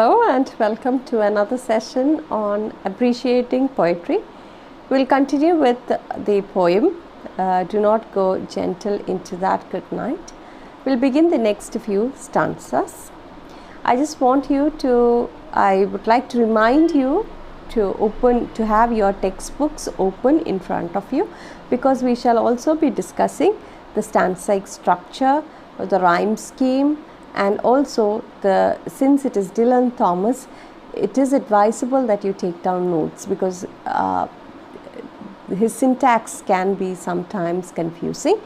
Hello and welcome to another session on appreciating poetry. We'll continue with the poem Do Not Go Gentle Into That Good Night. We'll begin the next few stanzas. I would like to remind you to have your textbooks open in front of you, because we shall also be discussing the stanza structure, the rhyme scheme, and also since it is Dylan Thomas, it is advisable that you take down notes, because his syntax can be sometimes confusing,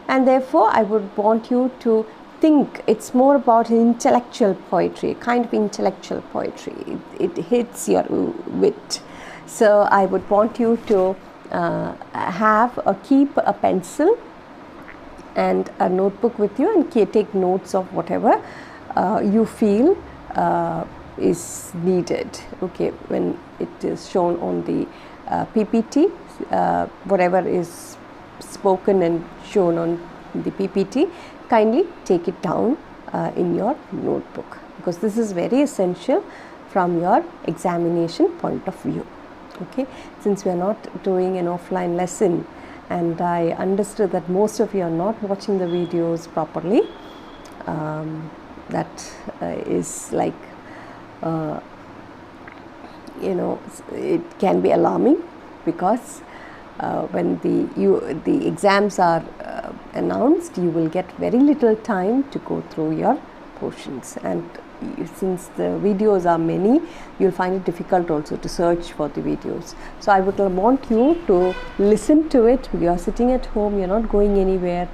and therefore I would want you to think it's more about intellectual poetry, kind of intellectual poetry. It hits your wit. So I would want you to keep a pencil and a notebook with you and take notes of whatever you feel is needed. Okay, when it is shown on the PPT, whatever is spoken and shown on the PPT, kindly take it down in your notebook, because this is very essential from your examination point of view. Okay, since we are not doing an offline lesson, and I understood that most of you are not watching the videos properly, that is like, it can be alarming, because when the exams are announced, you will get very little time to go through your portions, and since the videos are many, you'll find it difficult also to search for the videos. So I would want you to listen to it. You are sitting at home, you're not going anywhere,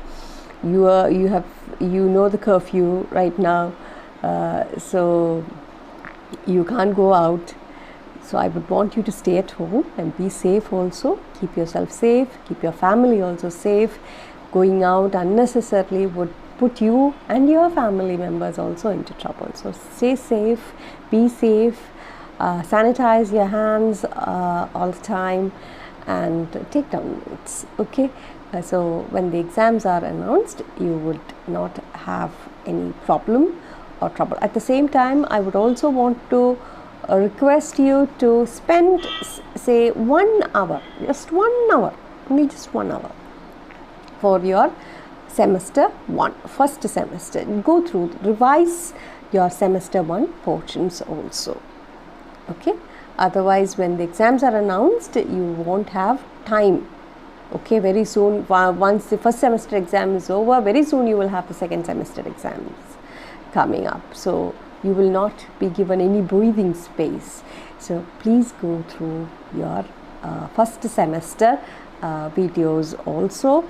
you know the curfew right now, so you can't go out. So I would want you to stay at home and be safe also. Keep yourself safe, keep your family also safe. Going out unnecessarily would put you and your family members also into trouble. So stay safe, be safe, sanitize your hands all the time, and take down notes. Okay, so when the exams are announced, you would not have any problem or trouble. At the same time, I would also want to request you to spend, say, 1 hour, just 1 hour, only just 1 hour for your semester 1, first semester. Go through, revise your semester 1 portions also. Okay, otherwise when the exams are announced, you won't have time. Okay, very soon, once the first semester exam is over, very soon you will have the second semester exams coming up. So you will not be given any breathing space. So please go through your first semester videos also.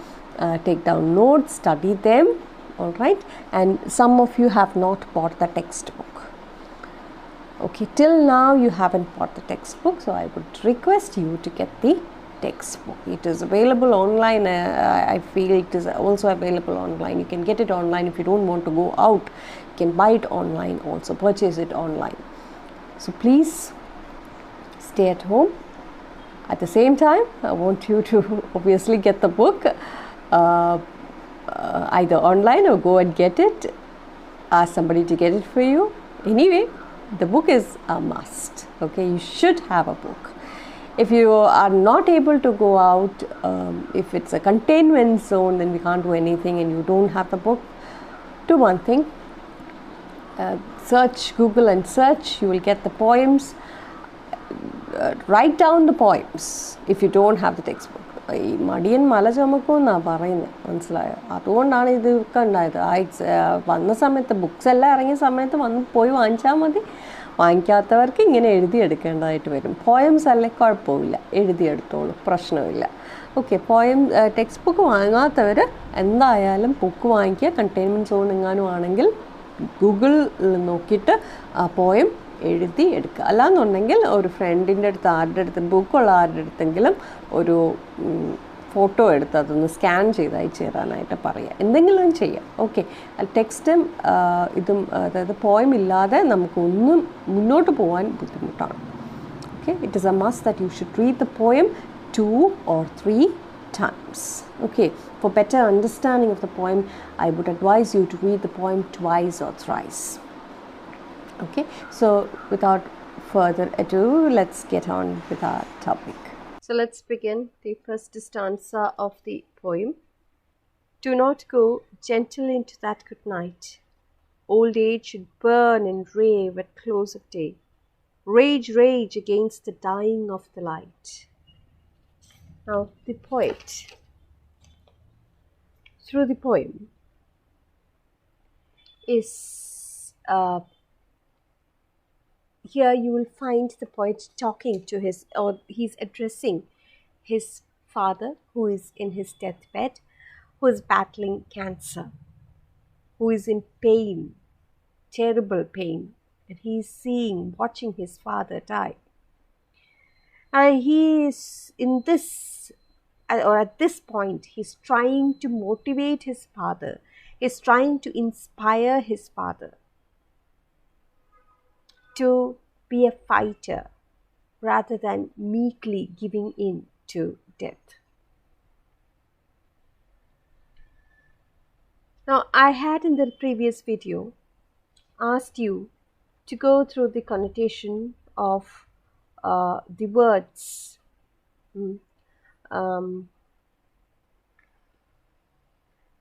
Take down notes, study them, all right. And some of you have not bought the textbook. Okay, till now you haven't bought the textbook, so I would request you to get the textbook. It is available online. I feel it is also available online. You can get it online. If you don't want to go out, you can buy it online also, purchase it online. So please stay at home. At the same time, I want you to obviously get the book, either online or go and get it, ask somebody to get it for you. Anyway, the book is a must. Okay, you should have a book. If you are not able to go out, if it's a containment zone, then we can't do anything, and you don't have the book, do one thing, search, Google and search, you will get the poems. Write down the poems if you don't have the textbook. ഈ മടിയൻ മല ചുമക്കുമെന്നാണ് പറയുന്നത്, മനസ്സിലായോ? അതുകൊണ്ടാണ് ഇതൊക്കെ ഉണ്ടായത്. വന്ന സമയത്ത് books എല്ലാം ഇറങ്ങിയ സമയത്ത് പോയി വാങ്ങിച്ചാൽ മതി. വാങ്ങിക്കാത്തവർക്ക് ഇങ്ങനെ എഴുതിയെടുക്കേണ്ടതായിട്ട് വരും. പോയംസ് അല്ലേ, കുഴപ്പമില്ല, എഴുതിയെടുത്തോളൂ, പ്രശ്നമില്ല. ഓക്കെ, ടെക്സ്റ്റ് ബുക്ക് വാങ്ങാത്തവർ എന്തായാലും ബുക്ക് വാങ്ങിക്കുക. കണ്ടെയ്ൻമെൻറ്റ് സോൺ എങ്ങാനും ആണെങ്കിൽ ഗൂഗിളിൽ നോക്കിയിട്ട് ആ പോയം എഴുതി എടുക്കുക. അല്ലാന്നുണ്ടെങ്കിൽ ഒരു ഫ്രണ്ടിൻ്റെ അടുത്ത്, ആരുടെ അടുത്ത് ബുക്കുള്ള ആരുടെ അടുത്തെങ്കിലും ഒരു ഫോട്ടോ എടുത്ത് അതൊന്ന് സ്കാൻ ചെയ്ത് അയച്ചു തരാനായിട്ട് പറയുക. എന്തെങ്കിലും ചെയ്യാം. ഓക്കെ, ടെക്സ്റ്റും ഇതും, അതായത് പോയം ഇല്ലാതെ നമുക്കൊന്നും മുന്നോട്ട് പോകാൻ ബുദ്ധിമുട്ടാണ്. Okay, it is A must that you should read the poem 2 or 3 times. Okay, for better understanding of the poem, I would advise you to read the poem twice or thrice. Okay, so without further ado, let's get on with our topic. So let's begin the first stanza of the poem. Do not go gentle into that good night. Old age should burn and rave at close of day. Rage, rage against the dying of the light. Now, the poet, through the poem, is here you will find the poet talking to or he's addressing his father who is in his deathbed, who is battling cancer, who is in pain, terrible pain, and he's watching his father die. And he is in this, or at this point, he's trying to motivate his father, he's trying to inspire his father to be a fighter rather than meekly giving in to death. Now, I had in the previous video asked you to go through the connotation of the words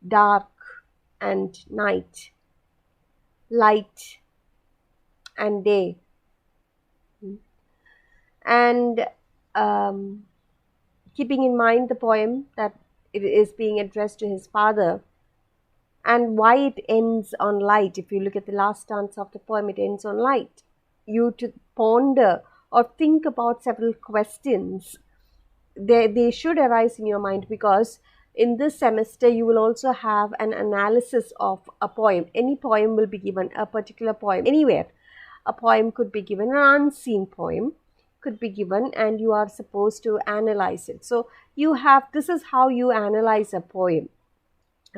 dark and night, light and day, and keeping in mind the poem that it is being addressed to his father and why it ends on light. If you look at the last stanza of the poem, it ends on light. You to ponder or think about several questions. They should arise in your mind, because in this semester you will also have an analysis of a poem. Any poem will be given, a particular poem, anywhere. A poem could be given, an unseen poem could be given, and you are supposed to analyze it. So this is how you analyze a poem.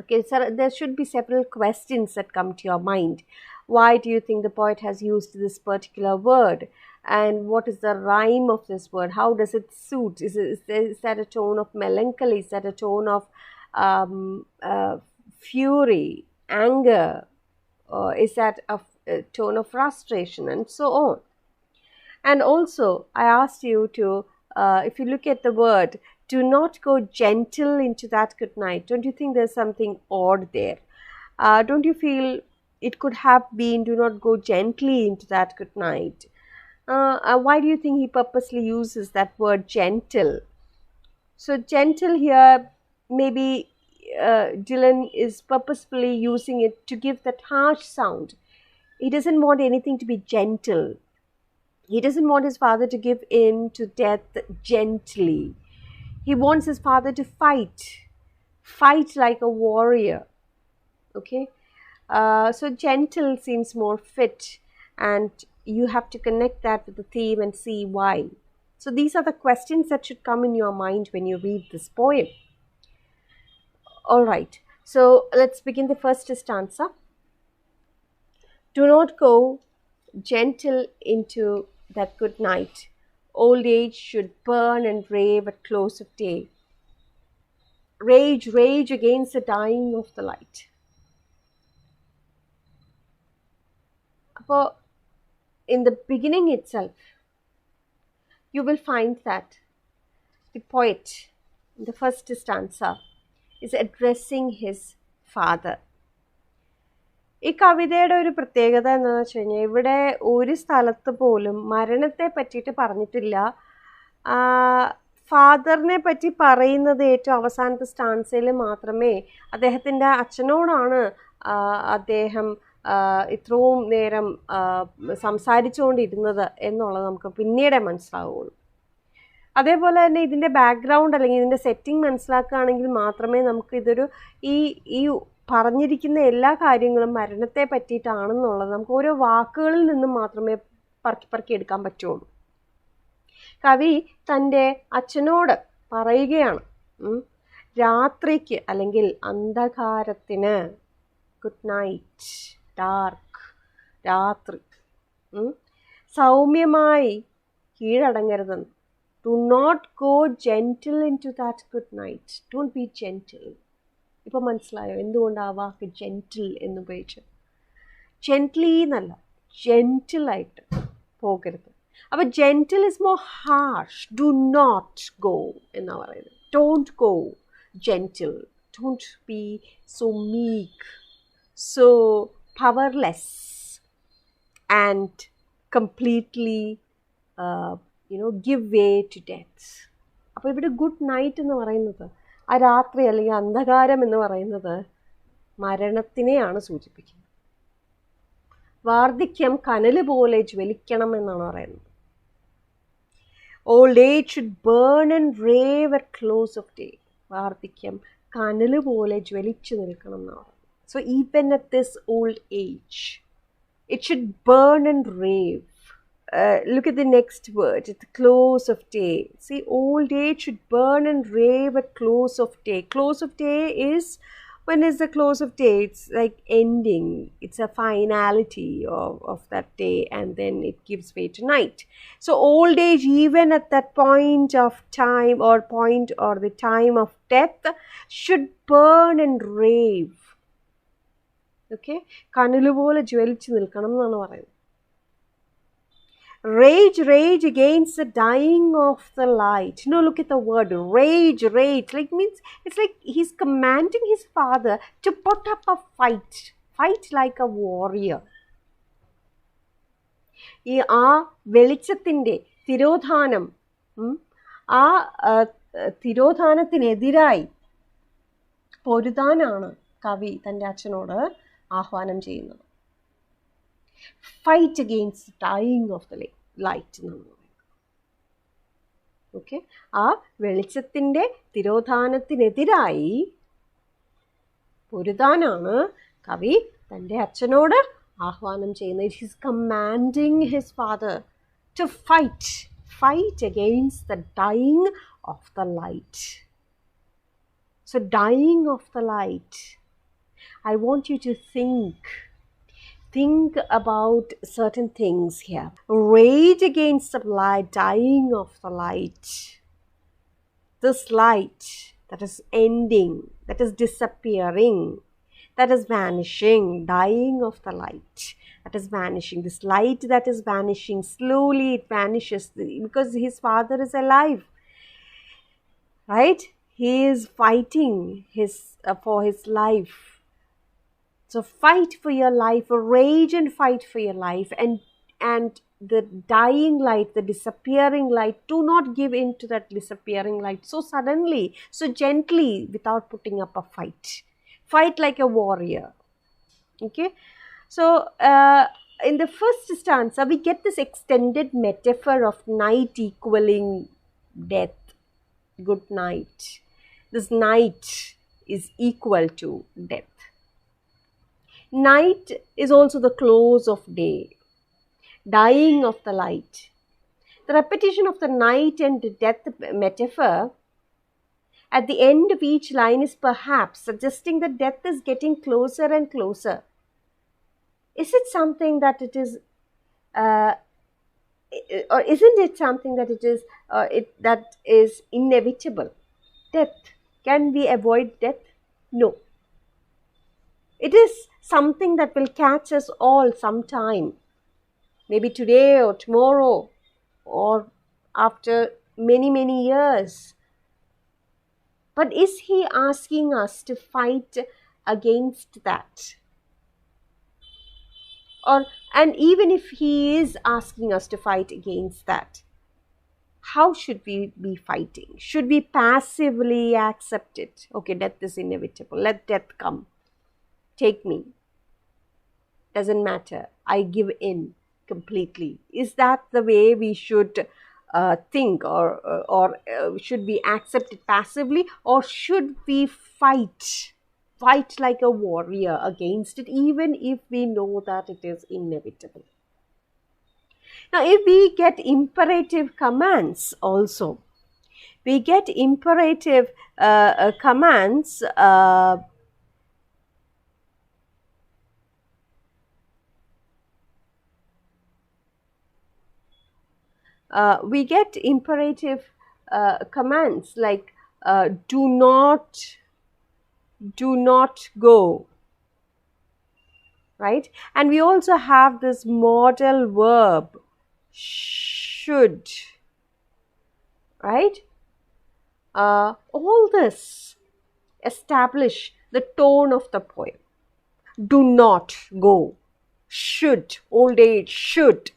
Okay, so there should be several questions that come to your mind. Why do you think the poet has used this particular word? And what is the rhyme of this word? How does it suit? Is that a tone of melancholy? Is that a tone of fury, anger? Is that a tone of frustration? And so on. And also, I asked you to, if you look at the word, do not go gentle into that good night. Don't you think there's something odd there? Don't you feel it could have been, do not go gently into that good night? Why do you think he purposely uses that word gentle? So gentle here, maybe Dylan is purposefully using it to give that harsh sound. He doesn't want anything to be gentle. He doesn't want his father to give in to death gently. He wants his father to fight like a warrior. Okay, so gentle seems more fit, and you have to connect that with the theme and see why. So these are the questions that should come in your mind when you read this poem. All right, so let's begin the first stanza. Do not go gentle into that good night. Old age should burn and rave at close of day. Rage, rage against the dying of the light. For in the beginning itself, you will find that the poet in the first stanza is addressing his father. ഈ കവിതയുടെ ഒരു പ്രത്യേകത എന്താണെന്ന് വെച്ച് കഴിഞ്ഞാൽ ഇവിടെ ഒരു സ്ഥലത്ത് പോലും മരണത്തെ പറ്റിയിട്ട് പറഞ്ഞിട്ടില്ല. ഫാദറിനെ പറ്റി പറയുന്നത് ഏറ്റവും അവസാനത്തെ സ്റ്റാൻസയിൽ മാത്രമേ. അദ്ദേഹത്തിൻ്റെ അച്ഛനോടാണ് അദ്ദേഹം ഇത്രയും നേരം സംസാരിച്ചുകൊണ്ടിരുന്നത് എന്നുള്ളത് നമുക്ക് പിന്നീടേ മനസ്സിലാവുള്ളൂ. അതേപോലെ തന്നെ ഇതിൻ്റെ ബാക്ക്ഗ്രൗണ്ട് അല്ലെങ്കിൽ ഇതിൻ്റെ സെറ്റിംഗ് മനസ്സിലാക്കുകയാണെങ്കിൽ മാത്രമേ നമുക്ക് ഇതൊരു ഈ പറഞ്ഞിരിക്കുന്ന എല്ലാ കാര്യങ്ങളും മരണത്തെ പറ്റിയിട്ടാണെന്നുള്ളത് നമുക്ക് ഓരോ വാക്കുകളിൽ നിന്നും മാത്രമേ പറക്കി എടുക്കാൻ പറ്റുള്ളൂ. കവി തൻ്റെ അച്ഛനോട് പറയുകയാണ്, രാത്രിക്ക് അല്ലെങ്കിൽ അന്ധകാരത്തിന് ഗുഡ് നൈറ്റ്, ഡാർക്ക്, രാത്രി, സൗമ്യമായി കീഴടങ്ങരുതെന്ന്. Do not go gentle into that good night. Don't be gentle. ഇപ്പം മനസ്സിലായോ എന്തുകൊണ്ട് ആ വാക്ക് ജെൻറ്റിൽ എന്ന് ഉപയോഗിച്ചു? ജെൻറ്റ്ലി എന്നല്ല, gentle ആയിട്ട് പോകരുത്. അപ്പോൾ gentle is more harsh. Do not go എന്നാ പറയുന്നത്. Don't go gentle. Don't be so meek, so powerless and completely give way to death. അപ്പോൾ ഇവിടെ ഗുഡ് നൈറ്റ് എന്ന് പറയുന്നത്, ആ രാത്രി അല്ലെങ്കിൽ അന്ധകാരം എന്ന് പറയുന്നത് മരണത്തിനെയാണ് സൂചിപ്പിക്കുന്നത്. വാർദ്ധക്യം കനൽ പോലെ ജ്വലിക്കണം എന്നാണ് പറയുന്നത്. Old age should burn and rave at close of day. വാർദ്ധക്യം കനൽ പോലെ ജ്വലിച്ചു നിൽക്കണം എന്നാണ് പറയുന്നത്. So even at this old age it should burn and rave. Look at the next word, at the close of day. See, old age should burn and rave at close of day. Close of day is, when is the close of day? It's like ending. It's a finality of that day, and then it gives way to night. So old age, even at that point of time or the time of death, should burn and rave. Okay, കനലുപോലെ ജ്വലിച്ച് നിൽക്കണം എന്നാണ് പറയുന്നത്. Rage, rage against the dying of the light. Look at the word rage, rage. Like means it's like he's commanding his father to put up a fight. Fight like a warrior. ഈ ആ വെളിച്ചത്തിൻ്റെ തിരോധാനം, ആ തിരോധാനത്തിനെതിരായി പൊരുതാനാണ് കവി തൻ്റെ അച്ഛനോട് ആഹ്വാനം ചെയ്യുന്നത്. Fight against dying of the light എന്നാണ് പറയുന്നത്. ഓക്കെ, ആ വെളിച്ചത്തിൻ്റെ തിരോധാനത്തിനെതിരായി പൊരുതാനാണ് കവി തൻ്റെ അച്ഛനോട് ആഹ്വാനം ചെയ്യുന്നത്. His commanding his father to fight against the dying of the light. So dying of the light, I want you to think about certain things here. Rage against the light, dying of the light. This light that is ending, that is disappearing, that is vanishing, dying of the light, that is vanishing. This light that is vanishing, slowly it vanishes because his father is alive, right? He is fighting for his life. So fight for your life, rage and fight for your life, and the dying light, the disappearing light, do not give in to that disappearing light so suddenly, so gently, without putting up a fight. Fight like a warrior. Okay, so in the first stanza we get this extended metaphor of night equaling death. Good night. This night is equal to death. Night is also the close of day, dying of the light. The repetition of the night and death metaphor at the end of each line is perhaps suggesting that death is getting closer and closer. Is it something that it is, or isn't it something that it is, that is inevitable? Death. Can we avoid death? No. It is something that will catch us all sometime. Maybe today or tomorrow or after many, many years. But is he asking us to fight against that? And even if he is asking us to fight against that, how should we be fighting? Should we passively accept it? Okay, death is inevitable. Let death come. Take me. Doesn't matter. I give in completely. Is that the way we should think, or should we accept it passively, or should we fight like a warrior against it, even if we know that it is inevitable? Now, if we get imperative commands also, we get imperative commands we get imperative commands like do not go, do not do not right? And we also have this modal verb, should, right? All this establish the tone of the poem. Do not go, should, old age, should,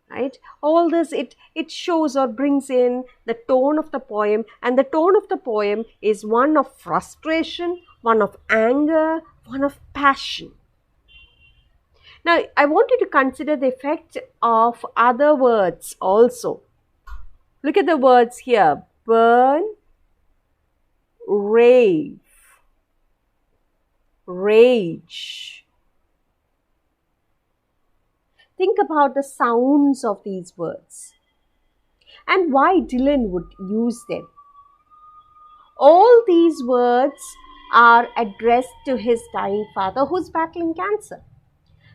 right? All this, it shows or brings in the tone of the poem, and the tone of the poem is one of frustration, one of anger, one of passion. Now, I want you to consider the effect of other words also. Look at the words here: burn, rave, rage. Think about the sounds of these words and why Dylan would use them. All these words are addressed to his dying father who's battling cancer.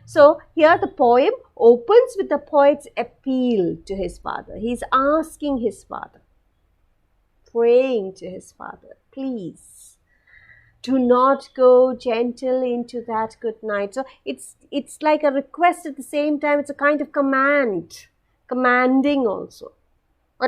So here the poem opens with the poet's appeal to his father. He's asking his father, praying to his father, please do not go gentle into that good night. So it's like a request at the same time. It's a kind of command, commanding also. Or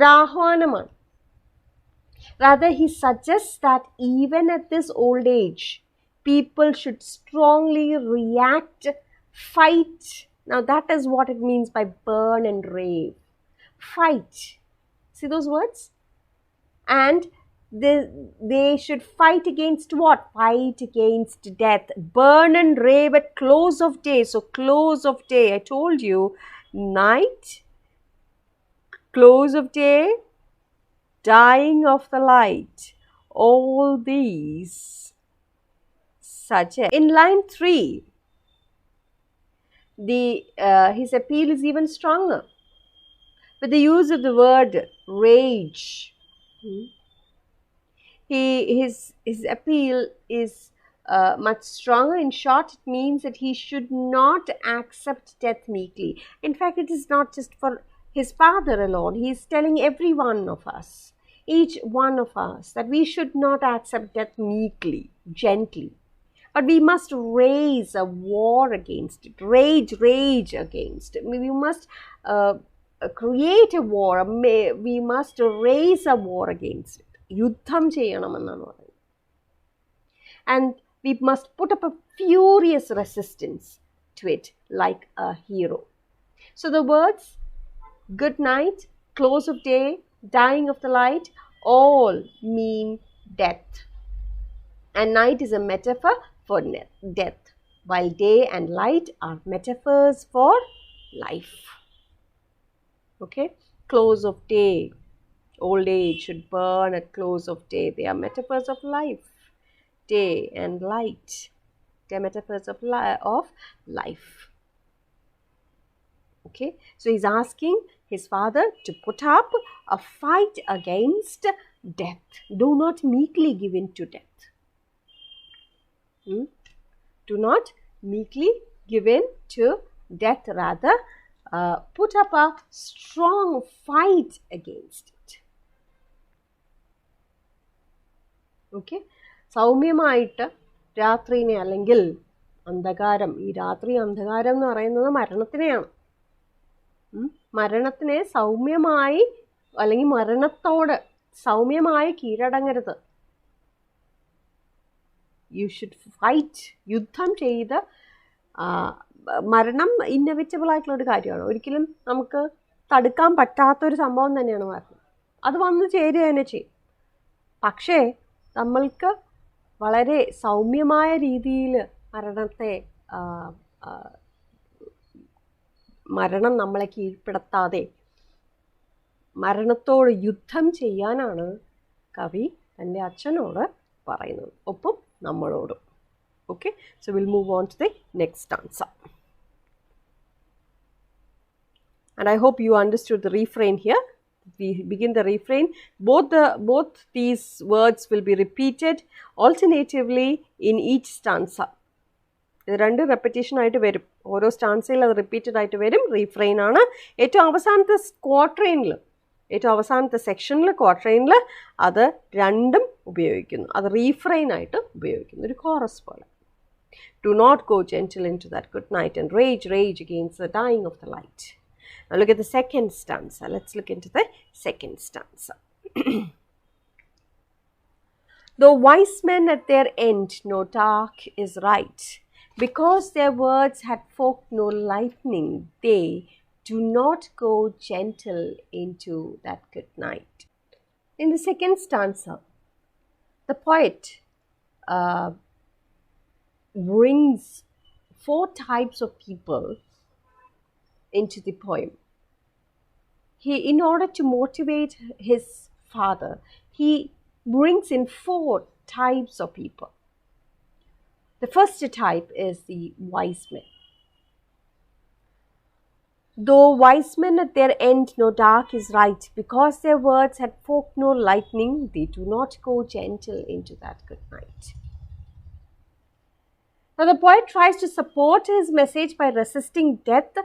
rather, he suggests that even at this old age, people should strongly react, fight. Now that is what it means by burn and rave. Fight. See those words? And they should fight against what? Fight against death. Burn and rave at close of day. So close of day, I told you, night, close of day, dying of the light. All these suggest. In line 3, his appeal is even stronger with the use of the word rage. His appeal is much stronger. In short, it means that he should not accept death meekly. In fact, it is not just for his father alone. He is telling every one of us, each one of us, that we should not accept death meekly, gently. But we must raise a war against it, rage against it. We must create a war, we must raise a war against it. Yuddham cheyanamennaanu parayunnu. And we must put up a furious resistance to it like a hero. So the words good night, close of day, dying of the light, all mean death. And night is a metaphor for death, while day and light are metaphors for life. Okay, close of day, old age should burn at close of day. They are metaphors of life. Day and light, they are metaphors of life. Okay, so he's asking his father to put up a fight against death. Do not meekly give in to death. Do not meekly give in to death, rather put up a strong fight against it. Okay, സൗമ്യമായിട്ട് രാത്രിനെ അല്ലെങ്കിൽ അന്ധകാരം, ഈ രാത്രി അന്ധകാരം എന്ന് പറയുന്നത് മരണത്തിനെയാണ്. മരണത്തിനെ സൗമ്യമായി അല്ലെങ്കിൽ മരണത്തോട് സൗമ്യമായി കീഴടങ്ങരുത്. യു ഷുഡ് ഫൈറ്റ്, യുദ്ധം ചെയ്ത്. മരണം ഇന്നവിറ്റബിൾ ആയിട്ടുള്ളൊരു കാര്യമാണ്. ഒരിക്കലും നമുക്ക് തടുക്കാൻ പറ്റാത്തൊരു സംഭവം തന്നെയാണ് മരണം. അത് വന്നു ചേരുക തന്നെ ചെയ്യും. പക്ഷേ നമ്മൾക്ക് വളരെ സൗമ്യമായ രീതിയിൽ മരണം നമ്മളെ കീഴ്പ്പെടുത്താതെ മരണത്തോട് യുദ്ധം ചെയ്യാനാണ് കവി തൻ്റെ അച്ഛനോട് പറയുന്നത്, ഒപ്പം നമ്മളോടും. Okay, so we'll move on to the next stanza. And I hope you understood the refrain here. We begin the refrain. Both these words will be repeated alternatively in each stanza. ഇത് രണ്ട് repetition ആയിട്ട് വരും. ഓരോ സ്റ്റാൻസയിൽ അത് repeated ആയിട്ട് വരും. Refrain ആണ്. ഏറ്റവും അവസാനത്തെ ക്വാർട്രെയിനിൽ, ഏറ്റവും അവസാനത്തെ സെക്ഷനിൽ ക്വാർട്രെയിനിൽ അത് രണ്ടും ഉപയോഗിക്കുന്നു. അത് റീഫ്രെയിൻ ആയിട്ട് ഉപയോഗിക്കുന്നു, ഒരു കോറസ് പോലെ. Do not go gentle into that good night, and rage, rage against the dying of the light. Now look at the second stanza. Let's look into the second stanza. Though wise men at their end know dark is right, because their words had forked no lightning, they do not go gentle into that good night. In the second stanza, the poet brings 4 types of people into the poem. In order to motivate his father, he brings in 4 types of people. The first type is the wise men. Though wise men at their end know dark is right, because their words had forked no lightning, they do not go gentle into that good night. Now the poet tries to support his message by resisting death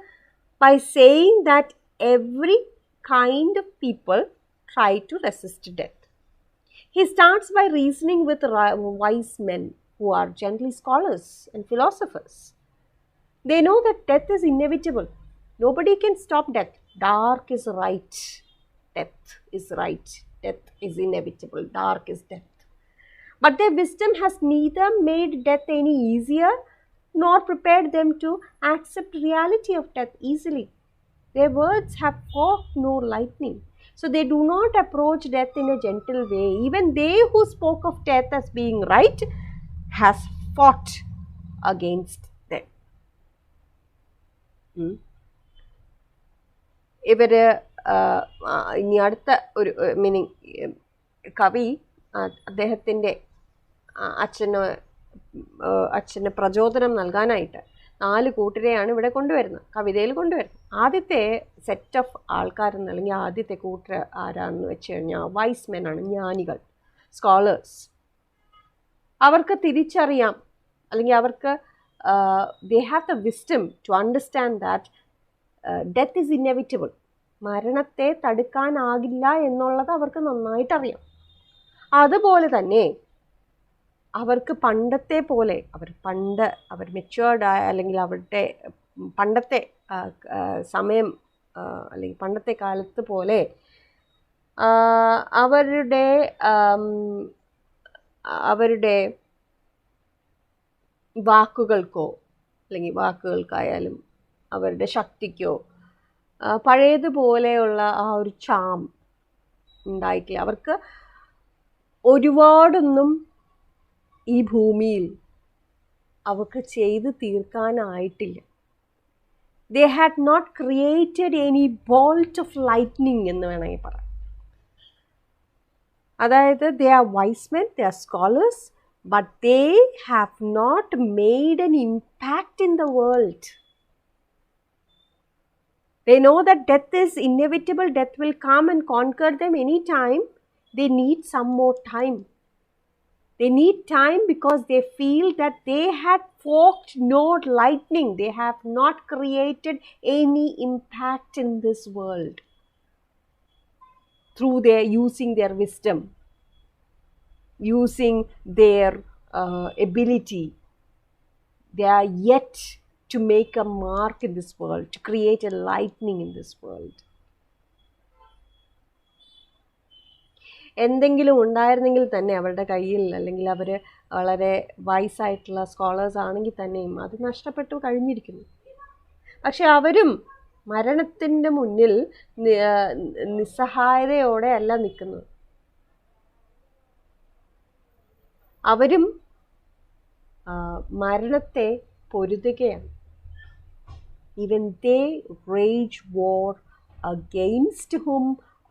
by saying that every kind of people try to resist death. He starts by reasoning with wise men who are generally scholars and philosophers. They know that death is inevitable. Nobody can stop death. Dark is right. Death is right. Death is inevitable. Dark is death. But their wisdom has neither made death any easier nor prepared them to accept reality of death easily. Their words have forked no lightning. So they do not approach death in a gentle way. Even they who spoke of death as being right has fought against them. ഇവര് ഇനി അടുത്ത ഒരു meaning കവി അദ്ദേഹത്തിൻ്റെ അച്ഛന് പ്രചോദനം നൽകാനായിട്ട് 4 കൂട്ടരെയാണ് ഇവിടെ കൊണ്ടുവരുന്നത്, കവിതയിൽ കൊണ്ടുവരുന്നത്. ആദ്യത്തെ സെറ്റ് ഓഫ് ആൾക്കാരെന്ന് അല്ലെങ്കിൽ ആദ്യത്തെ കൂട്ടർ ആരാണെന്ന് വെച്ച് കഴിഞ്ഞാൽ വൈസ് മെൻ ആണ്, ജ്ഞാനികൾ, സ്കോളേഴ്സ്. അവർക്ക് തിരിച്ചറിയാം, അല്ലെങ്കിൽ അവർക്ക് they have the wisdom to understand that death is inevitable. മരണത്തെ തടുക്കാനാകില്ല എന്നുള്ളത് അവർക്ക് നന്നായിട്ടറിയാം. അതുപോലെ തന്നെ അവർക്ക് പണ്ടത്തെ പോലെ അവർ മെച്യൂർഡ് ആയ അല്ലെങ്കിൽ അവരുടെ പണ്ടത്തെ സമയം അല്ലെങ്കിൽ പണ്ടത്തെ കാലത്ത് പോലെ അവരുടെ വാക്കുകൾക്കായാലും അവരുടെ ശക്തിക്കോ പഴയതുപോലെയുള്ള ആ ഒരു ചാം ഉണ്ടായിട്ടില്ല. അവർക്ക് ഒരുപാടൊന്നും ഈ ഭൂമിയിൽ അവർക്ക് ചെയ്ത് തീർക്കാനായിട്ടില്ല. They had not created any bolt of lightning എന്ന് വേണമെങ്കിൽ പറയാം. അതായത് they are wise men, they are scholars, but they have not made an impact in the world. They know that death is inevitable, death will come and conquer them anytime. They need some more time. They need time because they feel that they had forked no lightning. They have not created any impact in this world through their using their wisdom, using their ability. They are yet to make a mark in this world, to create a lightning in this world. എന്തെങ്കിലും ഉണ്ടായിരുന്നെങ്കിൽ തന്നെ അവരുടെ കയ്യിൽ, അല്ലെങ്കിൽ അവർ വളരെ വൈസായിട്ടുള്ള scholars ആണെങ്കിൽ തന്നെയും അത് നഷ്ടപ്പെട്ടു കഴിഞ്ഞിരിക്കുന്നു. പക്ഷെ അവരും മരണത്തിൻ്റെ മുന്നിൽ നിസ്സഹായതയോടെ അല്ല നിൽക്കുന്നത്. അവരും മരണത്തെ പൊരുതുകയാണ്. Even they wage war against whom?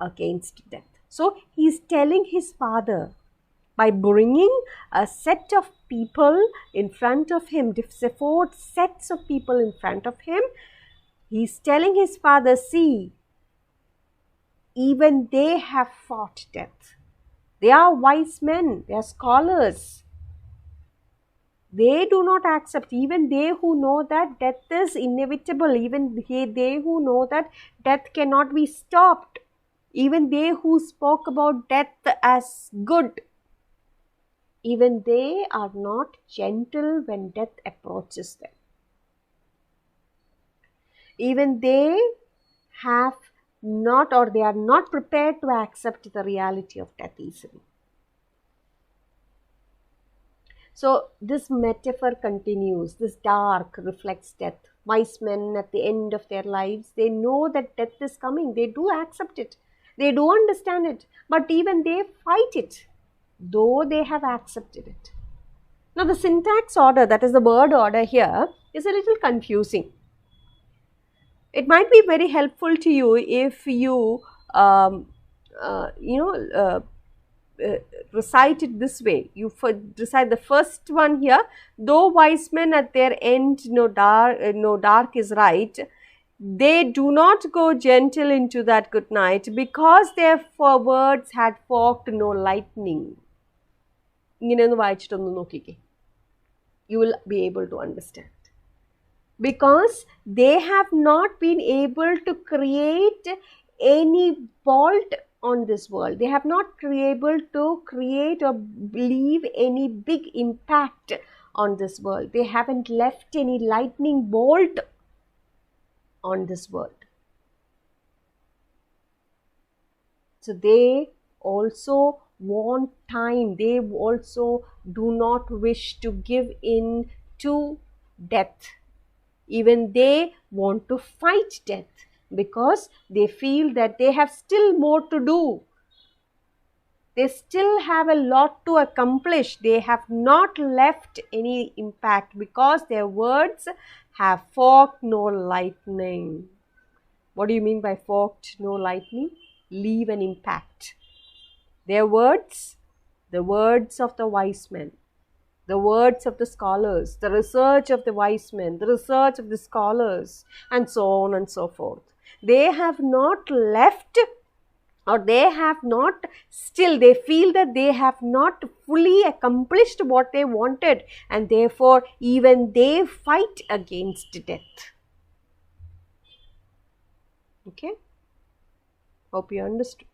Against death. So he is telling his father, by bringing a set of people in front of him, 4 sets of people in front of him, he is telling his father, see, even they have fought death. They are wise men, they are scholars. They do not accept, even they who know that death is inevitable, even they who know that death cannot be stopped, even they who spoke about death as good, even they are not gentle when death approaches them. Even they have not, or they are not prepared to accept the reality of death easily. So this metaphor continues. This dark reflects death. Wise men at the end of their lives, they know that death is coming. They do accept it. They do understand it. But even they fight it, though they have accepted it. Now the syntax order, that is the word order here, is a little confusing. It might be very helpful to you if you, recite it this way. You recite the first one here. Though wise men at their end no dark is right, they do not go gentle into that good night, because their words had forked no lightning. ഇങ്ങനെ ഒന്ന് വായിച്ചിട്ടൊന്ന് നോക്കിക്കേ. You will be able to understand. Because they have not been able to create any bolt on this world. They have not been able to create or leave any big impact on this world. They haven't left any lightning bolt on this world. So they also want time. They also do not wish to give in to death. Even they want to fight death, because they feel that they have still more to do. They still have a lot to accomplish. They have not left any impact, because their words have forked no lightning. What do you mean by forked no lightning? Leave an impact. Their words, the words of the wise men, the words of the scholars, the research of the wise men, the research of the scholars, and so on and so forth. They have not left, or they have not, still they feel that they have not fully accomplished what they wanted, and therefore even they fight against death. Okay? Hope you understood.